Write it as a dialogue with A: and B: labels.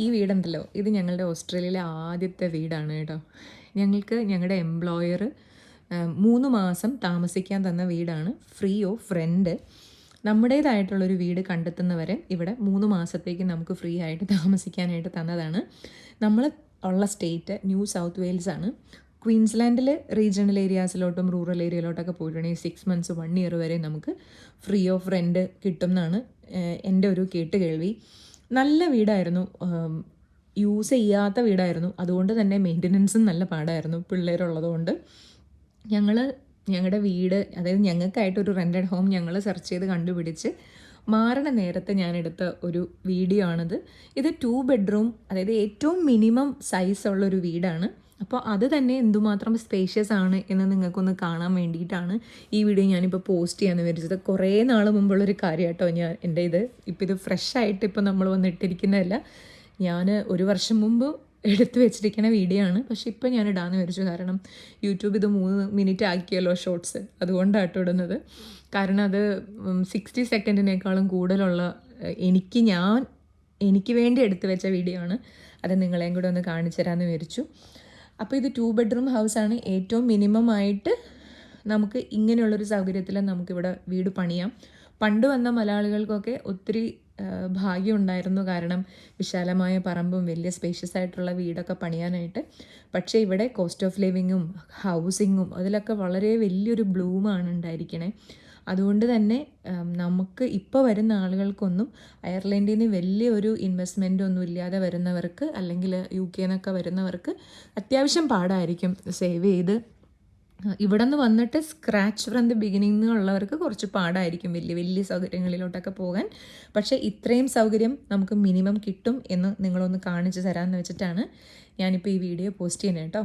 A: ഈ വീടുണ്ടല്ലോ, ഇത് ഞങ്ങളുടെ ഓസ്ട്രേലിയയിലെ ആദ്യത്തെ വീടാണ് കേട്ടോ. ഞങ്ങൾക്ക് ഞങ്ങളുടെ എംപ്ലോയർ 3 മാസം താമസിക്കാൻ തന്ന വീടാണ്, ഫ്രീ ഓഫ് റെൻറ്റ്. നമ്മുടേതായിട്ടുള്ളൊരു വീട് കണ്ടെത്തുന്നവരെ ഇവിടെ 3 മാസത്തേക്ക് നമുക്ക് ഫ്രീ ആയിട്ട് താമസിക്കാനായിട്ട് തന്നതാണ്. നമ്മൾ ഉള്ള സ്റ്റേറ്റ് ന്യൂ സൗത്ത് വെയിൽസ് ആണ്. ക്വീൻസ്ലാൻഡിൽ റീജിയണൽ ഏരിയാസിലോട്ടും റൂറൽ ഏരിയയിലോട്ടൊക്കെ പോയിട്ടുണ്ടെങ്കിൽ 6 മന്ത്സ് 1 ഇയർ വരെ നമുക്ക് ഫ്രീ ഓഫ് റെൻറ്റ് കിട്ടും എന്നാണ് എൻ്റെ ഒരു കേട്ടുകേൾവി. നല്ല വീടായിരുന്നു, യൂസ് ചെയ്യാത്ത വീടായിരുന്നു. അതുകൊണ്ട് തന്നെ മെയിൻ്റനൻസും നല്ല പാടായിരുന്നു പിള്ളേരുള്ളതുകൊണ്ട്. ഞങ്ങളുടെ വീട്, അതായത് ഞങ്ങൾക്കായിട്ടൊരു റെൻറ്റഡ് ഹോം ഞങ്ങൾ സെർച്ച് ചെയ്ത് കണ്ടുപിടിച്ച് മാറണ നേരത്തെ ഞാനെടുത്ത ഒരു വീഡിയോ ആണിത്. ഇത് 2 ബെഡ്റൂം, അതായത് ഏറ്റവും മിനിമം സൈസുള്ളൊരു വീടാണ്. അപ്പോൾ അത് തന്നെ എന്തുമാത്രം സ്പേഷ്യസ് ആണ് എന്ന് നിങ്ങൾക്കൊന്ന് കാണാൻ വേണ്ടിയിട്ടാണ് ഈ വീഡിയോ ഞാനിപ്പോൾ പോസ്റ്റ് ചെയ്യാമെന്ന് വിചാരിച്ചത്. കുറേ നാൾ മുമ്പുള്ളൊരു കാര്യം കേട്ടോ. എൻ്റെ ഇപ്പോൾ ഇത് ഫ്രഷായിട്ട് ഇപ്പോൾ നമ്മൾ വന്നിട്ടിരിക്കുന്നതല്ല. ഞാൻ 1 വർഷം മുമ്പ് എടുത്തു വെച്ചിരിക്കുന്ന വീഡിയോ ആണ്. പക്ഷേ ഇപ്പോൾ ഞാൻ ഇടാമെന്ന് വിചാരിച്ചു. കാരണം യൂട്യൂബ് ഇത് 3 മിനിറ്റ് ആക്കിയല്ലോ ഷോർട്സ്, അതുകൊണ്ടാട്ടോ ഇടുന്നത്. കാരണം അത് 60 സെക്കൻഡിനേക്കാളും കൂടുതലുള്ള എനിക്ക് വേണ്ടി എടുത്തു വെച്ച വീഡിയോ ആണ്. അത് നിങ്ങളെയും കൂടെ ഒന്ന് കാണിച്ചു തരാമെന്ന് വിചാരിച്ചു. അപ്പോൾ ഇത് 2 ബെഡ്റൂം ഹൗസാണ്. ഏറ്റവും മിനിമം ആയിട്ട് നമുക്ക് ഇങ്ങനെയുള്ളൊരു സൗകര്യത്തിൽ നമുക്കിവിടെ വീട് പണിയാം. പണ്ട് വന്ന മലയാളികൾക്കൊക്കെ ഒത്തിരി ഭാഗ്യം ഉണ്ടായിരുന്നു. കാരണം വിശാലമായ പറമ്പും വലിയ സ്പേഷ്യസ് ആയിട്ടുള്ള വീടൊക്കെ പണിയാനായിട്ട്. പക്ഷേ ഇവിടെ കോസ്റ്റ് ഓഫ് ലിവിങ്ങും ഹൗസിങ്ങും അതിലൊക്കെ വളരെ വലിയൊരു ബ്ലൂമാണ് ഉണ്ടായിരിക്കണേ. അതുകൊണ്ട് തന്നെ നമുക്ക് ഇപ്പോൾ വരുന്ന ആളുകൾക്കൊന്നും അയർലൻഡിൽ നിന്ന് വലിയൊരു ഇൻവെസ്റ്റ്മെൻ്റ് ഒന്നും ഇല്ലാതെ വരുന്നവർക്ക്, അല്ലെങ്കിൽ UK എന്നൊക്കെ വരുന്നവർക്ക് അത്യാവശ്യം പാടായിരിക്കും സേവ് ചെയ്ത്. ഇവിടെ നിന്ന് വന്നിട്ട് സ്ക്രാച്ച് ഫ്രം ദി ബിഗിനിങ് ഉള്ളവർക്ക് കുറച്ച് പാടായിരിക്കും വലിയ വലിയ സൗകര്യങ്ങളിലോട്ടൊക്കെ പോകാൻ. പക്ഷേ ഇത്രയും സൗകര്യം നമുക്ക് മിനിമം കിട്ടും എന്ന് നിങ്ങളൊന്ന് കാണിച്ചു തരാമെന്ന് വെച്ചിട്ടാണ് ഞാനിപ്പോൾ ഈ വീഡിയോ പോസ്റ്റ് ചെയ്യുന്നത് കേട്ടോ.